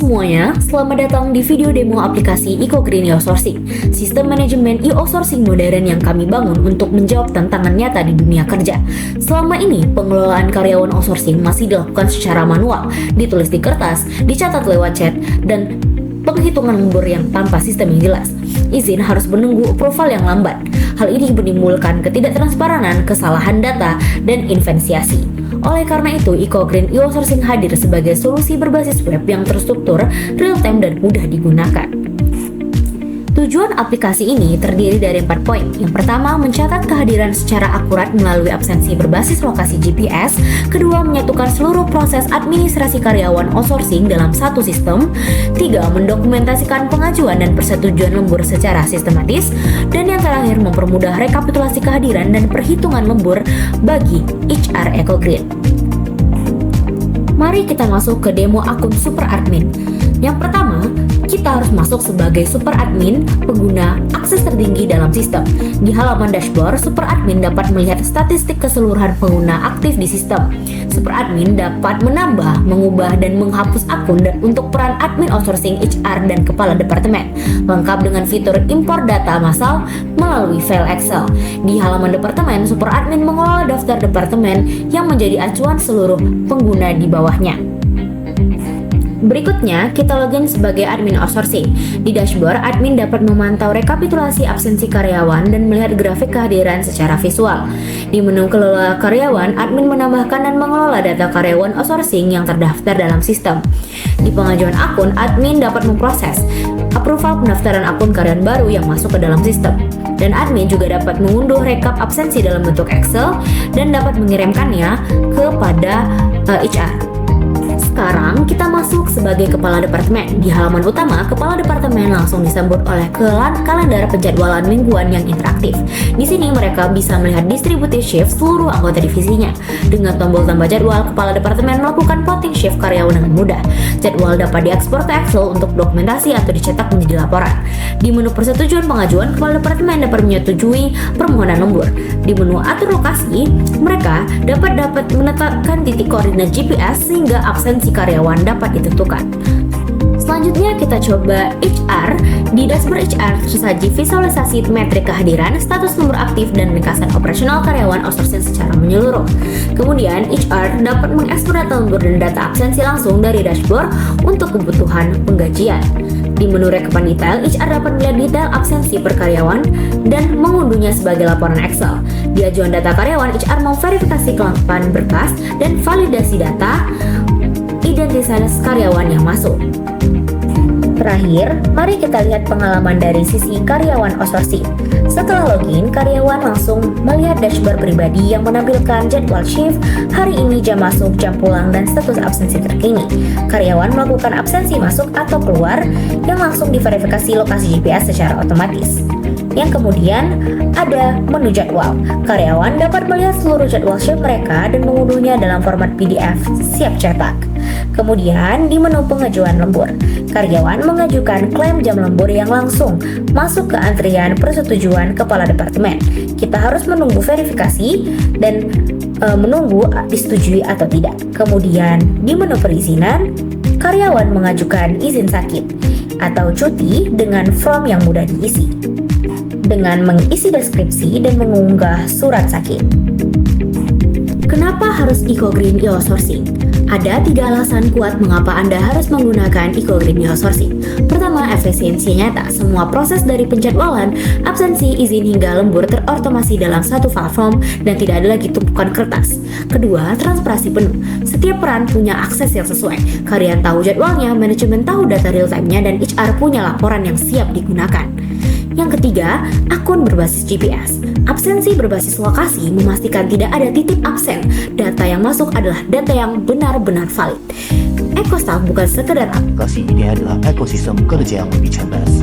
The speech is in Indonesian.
semuanya, selamat datang di video demo aplikasi EcoGreen e-outsourcing, sistem manajemen e-outsourcing modern yang kami bangun untuk menjawab tantangan nyata di dunia kerja. Selama ini, pengelolaan karyawan outsourcing masih dilakukan secara manual, ditulis di kertas, dicatat lewat chat, dan penghitungan lembur yang tanpa sistem yang jelas. Izin harus menunggu approval yang lambat. Hal ini menimbulkan ketidaktransparan, kesalahan data, dan investasi. Oleh karena itu, EcoGreen e-outsourcing hadir sebagai solusi berbasis web yang terstruktur, real-time, dan mudah digunakan. Tujuan aplikasi ini terdiri dari 4 poin. Yang pertama, mencatat kehadiran secara akurat melalui absensi berbasis lokasi GPS. Kedua, menyatukan seluruh proses administrasi karyawan outsourcing dalam satu sistem. 3, mendokumentasikan pengajuan dan persetujuan lembur secara sistematis. Dan yang terakhir, mempermudah rekapitulasi kehadiran dan perhitungan lembur bagi HR EcoGreen. Mari kita masuk ke demo akun super admin. Yang pertama, kita harus masuk sebagai super admin pengguna akses tertinggi dalam sistem. Di halaman dashboard, super admin dapat melihat statistik keseluruhan pengguna aktif di sistem. Super admin dapat menambah, mengubah, dan menghapus akun untuk peran admin outsourcing, HR, dan kepala departemen, lengkap dengan fitur impor data massal melalui file Excel. Di halaman departemen, super admin mengelola daftar departemen yang menjadi acuan seluruh pengguna di bawahnya. Berikutnya, kita login sebagai admin outsourcing. Di dashboard, admin dapat memantau rekapitulasi absensi karyawan dan melihat grafik kehadiran secara visual. Di menu kelola karyawan, admin menambahkan dan mengelola data karyawan outsourcing yang terdaftar dalam sistem. Di pengajuan akun, admin dapat memproses approval pendaftaran akun karyawan baru yang masuk ke dalam sistem. Dan admin juga dapat mengunduh rekap absensi dalam bentuk Excel dan dapat mengirimkannya kepada HR. Sekarang kita masuk sebagai kepala departemen. Di halaman utama, kepala departemen langsung disambut oleh kalender penjadwalan mingguan yang interaktif. Di sini mereka bisa melihat distribusi shift seluruh anggota divisinya. Dengan tombol tambah jadwal, kepala departemen melakukan plotting shift karyawan dengan mudah. Jadwal dapat diekspor ke Excel untuk dokumentasi atau dicetak menjadi laporan. Di menu persetujuan pengajuan, kepala departemen dapat menyetujui permohonan lembur. Di menu atur lokasi, mereka dapat menetapkan titik koordinat GPS sehingga absensi karyawan dapat ditentukan. Selanjutnya kita coba HR. Di dashboard HR tersaji visualisasi metrik kehadiran, status lembur aktif, dan ringkasan operasional karyawan outsourcing secara menyeluruh. Kemudian HR dapat mengekspor data lembur dan data absensi langsung dari dashboard untuk kebutuhan penggajian. Di menu rekapan detail, HR dapat melihat detail absensi per karyawan dan mengunduhnya sebagai laporan Excel. Di ajuan data karyawan, HR memverifikasi kelengkapan berkas dan validasi data identitas karyawan yang masuk. Terakhir, mari kita lihat pengalaman dari sisi karyawan outsourcing. Setelah login, karyawan langsung melihat dashboard pribadi yang menampilkan jadwal shift, hari ini, jam masuk, jam pulang, dan status absensi terkini. Karyawan melakukan absensi masuk atau keluar yang langsung diverifikasi lokasi GPS secara otomatis. Yang kemudian ada menu jadwal. Karyawan dapat melihat seluruh jadwal shift mereka dan mengunduhnya dalam format PDF siap cetak. Kemudian di menu pengajuan lembur, karyawan mengajukan klaim jam lembur yang langsung masuk ke antrian persetujuan kepala departemen. Kita harus menunggu verifikasi dan menunggu disetujui atau tidak. Kemudian di menu perizinan, karyawan mengajukan izin sakit atau cuti dengan form yang mudah diisi, dengan mengisi deskripsi dan mengunggah surat sakit. Kenapa harus EcoGreen e-outsourcing? Ada 3 alasan kuat mengapa Anda harus menggunakan EcoGreen e-outsourcing. Pertama, efisiensi nyata. Semua proses dari penjadwalan, absensi, izin hingga lembur terotomasi dalam satu platform dan tidak ada lagi tumpukan kertas. Kedua, transparansi penuh. Setiap peran punya akses yang sesuai. Karyawan tahu jadwalnya, manajemen tahu data real time-nya, dan HR punya laporan yang siap digunakan. Yang ketiga, akun berbasis GPS. Absensi berbasis lokasi memastikan tidak ada titik absen. Data yang masuk adalah data yang benar-benar valid. EcoStaff bukan sekedar aplikasi ini adalah ekosistem kerja yang lebih cerdas.